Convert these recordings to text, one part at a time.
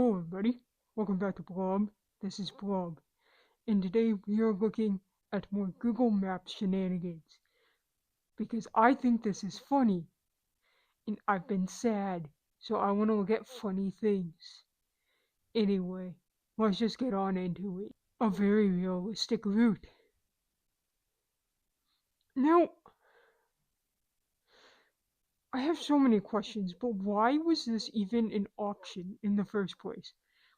Hello everybody, welcome back to Blob. This is Blob, and today we are looking at more Google Maps shenanigans, because I think this is funny, and I've been sad, so I want to look at funny things. Anyway, let's just get on into it. A very realistic route. Now, I have so many questions, but why was this even an option in the first place?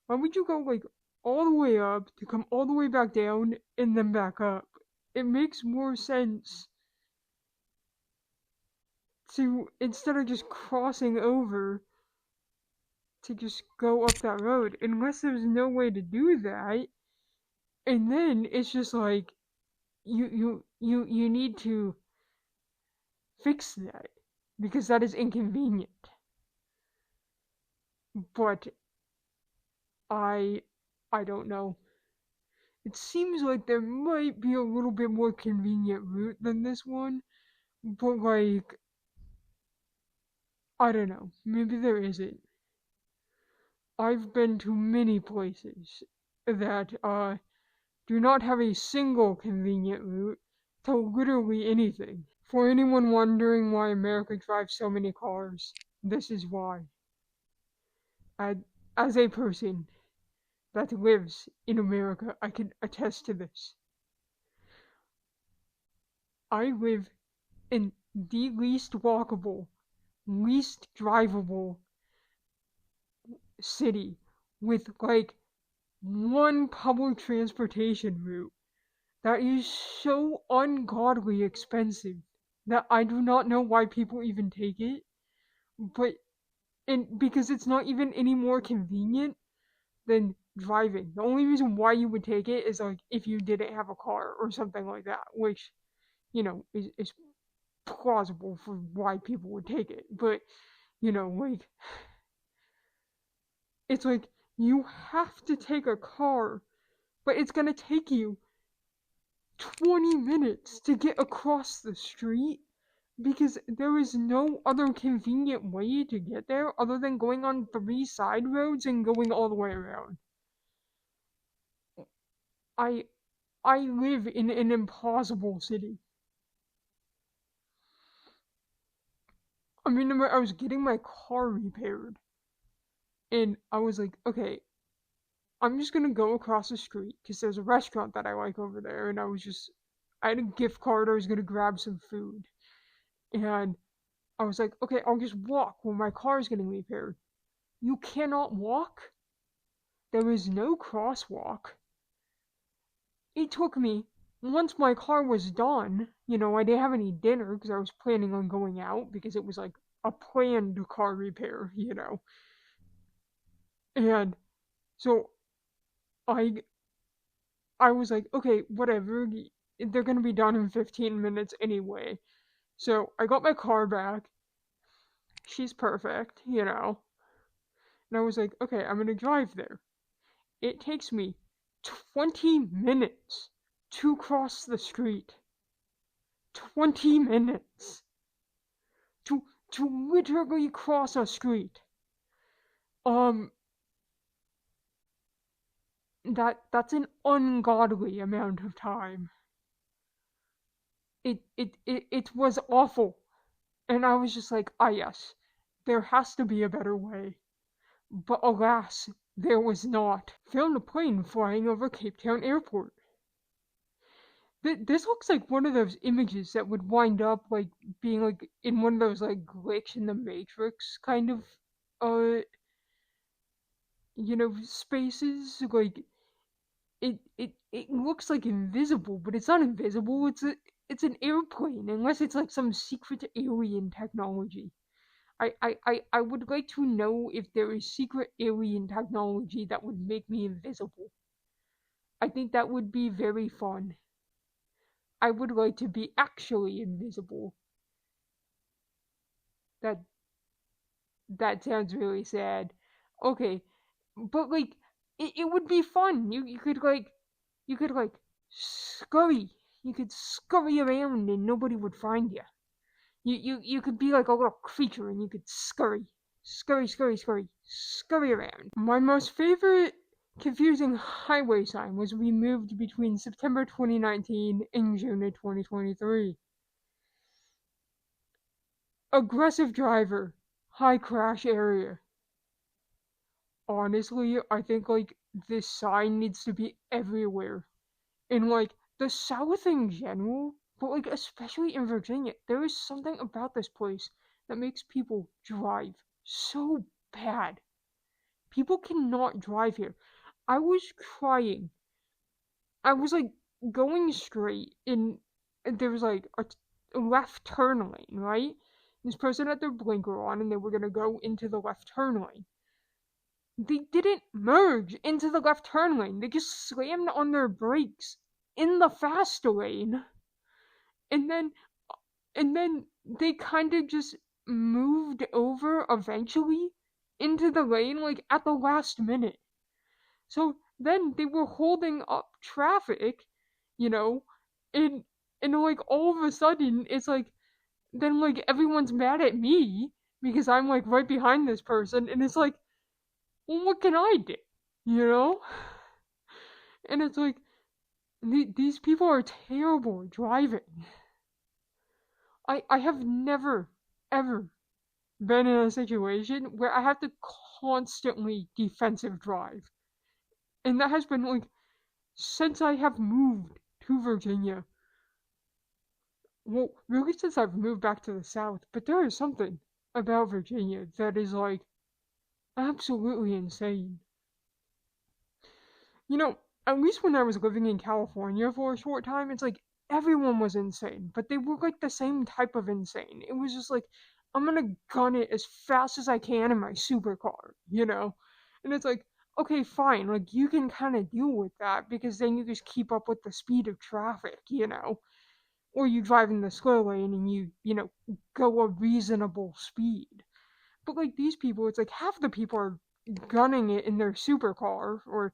Why would you go all the way up to come all the way back down and then back up? It makes more sense to, instead of just crossing over, to just go up that road, unless there's no way to do that. And then it's just like you need to fix that because that is inconvenient. But I I don't know. It seems like there might be a little bit more convenient route than this one, but I don't know. Maybe there isn't. I've been to many places that do not have a single convenient route to literally anything. For anyone wondering why America drives so many cars, this is why. As a person that lives in America, I can attest to this. I live in the least walkable, least drivable city with one public transportation route that is so ungodly expensive that I do not know why people even take it. But and because it's not even any more convenient than driving. The only reason why you would take it is if you didn't have a car or something like that, which is plausible for why people would take it. But you know, it's you have to take a car, but it's gonna take you 20 minutes to get across the street because there is no other convenient way to get there other than going on 3 side roads and going all the way around. I I live in an impossible city. I remember I was getting my car repaired and I was like, okay, I'm just gonna go across the street because there's a restaurant that I like over there, and I had a gift card. I was gonna grab some food, and I was like, okay, I'll just walk while my car is getting repaired. You cannot walk. There is no crosswalk. It took me, once my car was done, I didn't have any dinner because I was planning on going out because it was like a planned car repair. And so I I was like, okay, whatever. They're gonna be done in 15 minutes anyway. So I got my car back. She's perfect. And I was like, okay, I'm gonna drive there. It takes me 20 minutes to cross the street. 20 minutes to literally cross a street. Um, that's an ungodly amount of time. It was awful. And I was just like, ah, yes, there has to be a better way. But alas, there was not. Found a plane flying over Cape Town Airport. This looks like one of those images that would wind up being in one of those glitch in the Matrix kind of uh spaces. It looks like invisible, but it's not invisible. It's an airplane, unless it's some secret alien technology. I would like to know if there is secret alien technology that would make me invisible. I think that would be very fun. I would like to be actually invisible. That that sounds really sad. Okay, but it would be fun. You could scurry. You could scurry around and nobody would find you. You could be like a little creature and you could scurry, scurry, scurry, scurry, scurry around. My most favorite confusing highway sign was removed between September 2019 and June of 2023. Aggressive driver, high crash area. Honestly, I think like this sign needs to be everywhere. In like the South in general, but like especially in Virginia, there is something about this place that makes people drive so bad. People cannot drive here. I was crying. I was like going straight and there was like a left turn lane, right? This person had their blinker on and they were gonna go into the left turn lane. They didn't merge into the left turn lane. They just slammed on their brakes in the fast lane. And then they kind of just moved over eventually into the lane like at the last minute. So then they were holding up traffic, you know, and like all of a sudden it's like then like everyone's mad at me because I'm like right behind this person and it's like, well, what can I do? You know? And it's like these people are terrible at driving. I have never ever been in a situation where I have to constantly defensive drive. And that has been like since I have moved to Virginia. Well, really since I've moved back to the South, but there is something about Virginia that is like absolutely insane. You know, at least when I was living in California for a short time, it's like everyone was insane, but they were like the same type of insane. It was just like, I'm gonna gun it as fast as I can in my supercar, you know? And it's like, okay, fine, like you can kind of deal with that because then you just keep up with the speed of traffic, you know? Or you drive in the slow lane and you know, go a reasonable speed. But like these people, it's like half the people are gunning it in their supercar or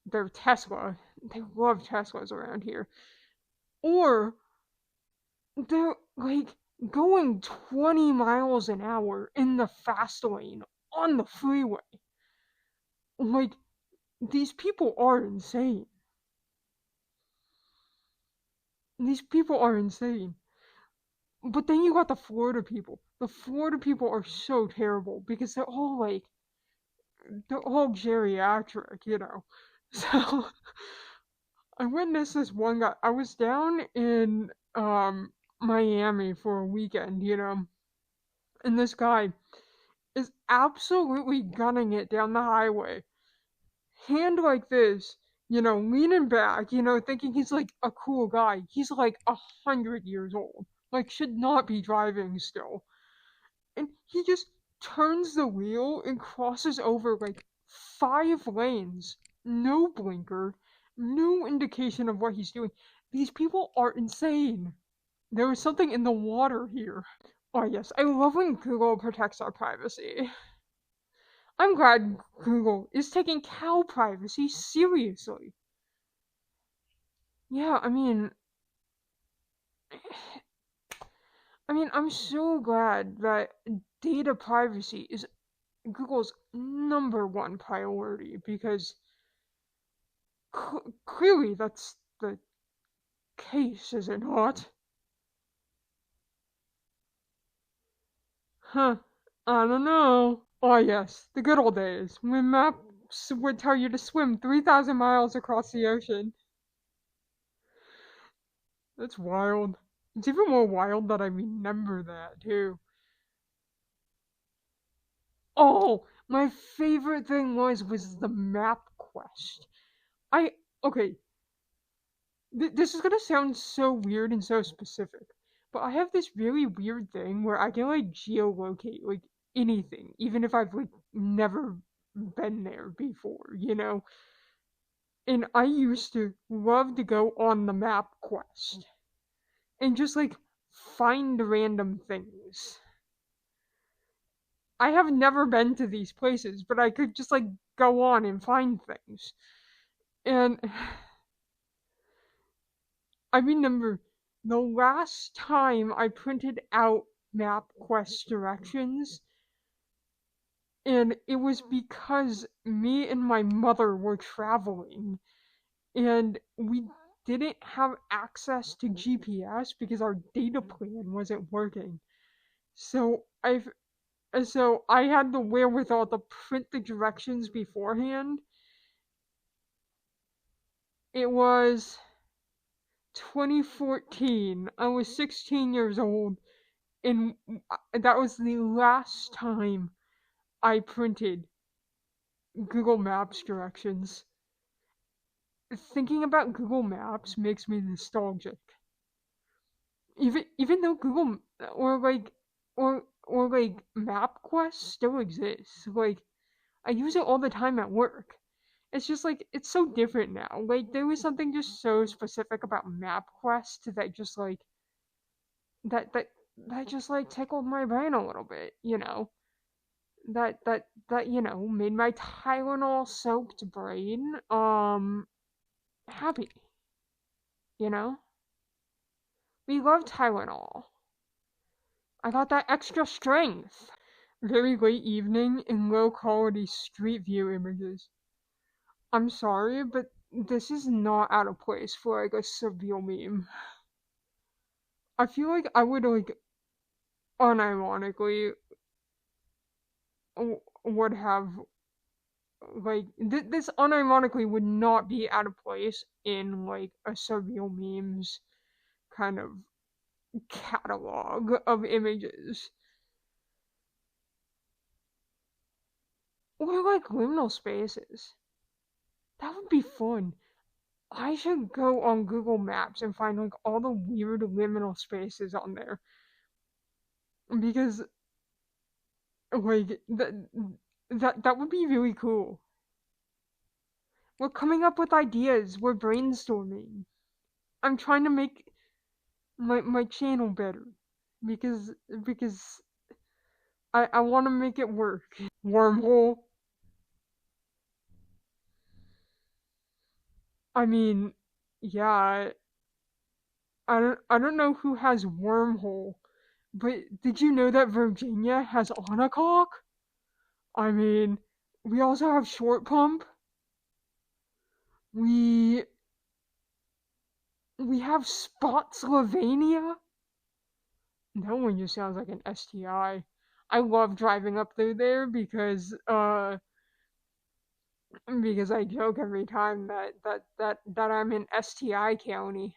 their Tesla. They love Teslas around here. Or they're like going 20 miles an hour in the fast lane on the freeway. Like these people are insane. These people are insane. But then you got the Florida people. The Florida people are so terrible because they're all geriatric, you know. So I witnessed this one guy. I was down in Miami for a weekend, you know, and this guy is absolutely gunning it down the highway, hand like this, you know, leaning back, you know, thinking he's like a cool guy. He's like 100 years old, like should not be driving still, and he just turns the wheel and crosses over like 5 lanes, no blinker, no indication of what he's doing. These people are insane. There is something in the water here. Oh yes, I love when Google protects our privacy. I'm glad Google is taking cow privacy seriously. Yeah, I'm so glad that data privacy is Google's number one priority because clearly that's the case, is it not? Huh, I don't know. Oh yes, the good old days when maps would tell you to swim 3,000 miles across the ocean. That's wild. It's even more wild that I remember that too. Oh, my favorite thing was the map quest. I okay, this is gonna sound so weird and so specific, but I have this really weird thing where I can like geolocate like anything, even if I've like never been there before, you know? And I used to love to go on the map quest and just like find random things. I have never been to these places, but I could just like go on and find things. And I remember the last time I printed out MapQuest directions, And it was because me and my mother were traveling and we didn't have access to GPS because our data plan wasn't working. So I had the wherewithal to print the directions beforehand. It was 2014. I was 16 years old, and that was the last time I printed Google Maps directions. Thinking about Google Maps makes me nostalgic. Even though Google or like MapQuest still exists, like I use it all the time at work. It's just like it's so different now. Like there was something just so specific about MapQuest that just like that that that just like tickled my brain a little bit, you know. That made my Tylenol soaked brain happy, you know? We love Tylenol. I got that extra strength. Very late evening and low quality street view images. I'm sorry, but this is not out of place for like a surreal meme. I feel like I would like unironically would have like this unironically would not be out of place in like a surreal memes kind of catalog of images. Or like liminal spaces. That would be fun. I should go on Google Maps and find like all the weird liminal spaces on there because like that would be really cool. We're coming up with ideas. We're brainstorming. I'm trying to make my channel better because because I want to make it work. Wormhole. I mean, yeah. I don't know who has wormhole, but did you know that Virginia has Onacock? I mean, we also have short pump. We we have Spotsylvania. That one just sounds like an STI. I love driving up through there because I joke every time that I'm in STI county.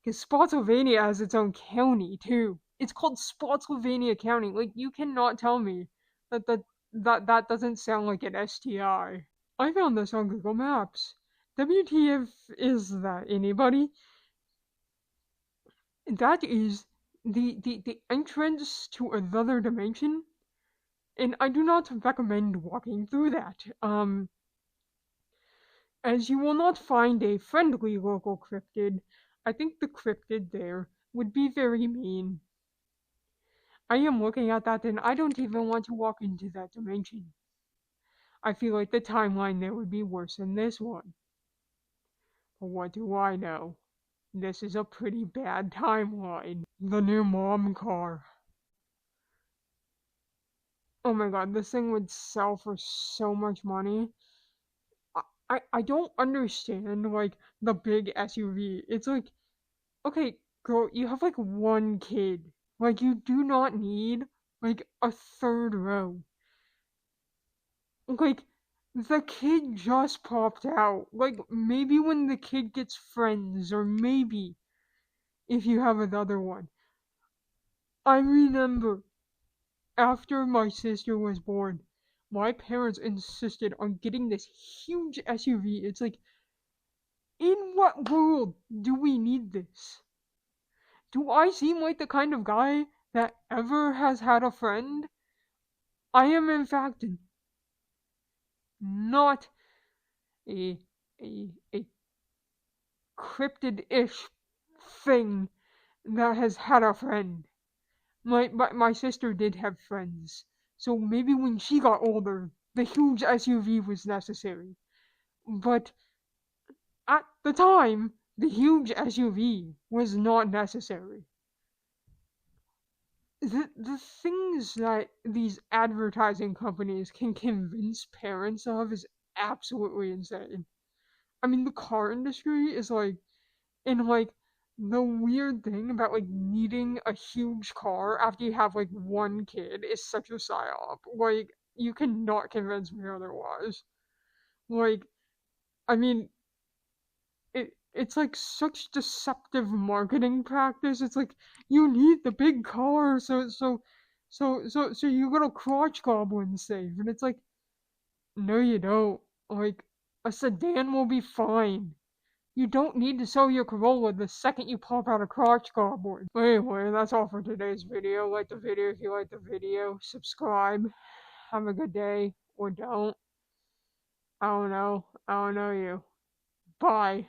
Because Spotsylvania has its own county too. It's called Spotsylvania County. Like you cannot tell me that doesn't sound like an STI. I found this on Google Maps. WTF is that, anybody? That is the entrance to another dimension, and I do not recommend walking through that. As you will not find a friendly local cryptid. I think the cryptid there would be very mean. I am looking at that and I don't even want to walk into that dimension. I feel like the timeline there would be worse than this one. But what do I know? This is a pretty bad timeline. The new mom car. Oh my god, this thing would sell for so much money. I don't understand like the big SUV. It's like, okay, girl, you have like one kid. Like you do not need like a third row. Like the kid just popped out. Like maybe when the kid gets friends, or maybe if you have another one. I remember after my sister was born, my parents insisted on getting this huge SUV. It's like, in what world do we need this? Do I seem like the kind of guy that ever has had a friend? I am, in fact, not a a cryptid-ish thing that has had a friend. My sister did have friends, so maybe when she got older, the huge SUV was necessary. But at the time, the huge SUV was not necessary. the things that these advertising companies can convince parents of is absolutely insane. I mean, the car industry is like, and like the weird thing about like needing a huge car after you have like one kid is such a psyop. Like, you cannot convince me otherwise. Like, I mean, it's like such deceptive marketing practice. It's like you need the big car, so you got a crotch goblin safe, and it's like, no, you don't. Like, a sedan will be fine. You don't need to sell your Corolla the second you pop out a crotch goblin. But anyway, that's all for today's video. Like the video if you like the video. Subscribe. Have a good day. Or don't. I don't know. I don't know you. Bye.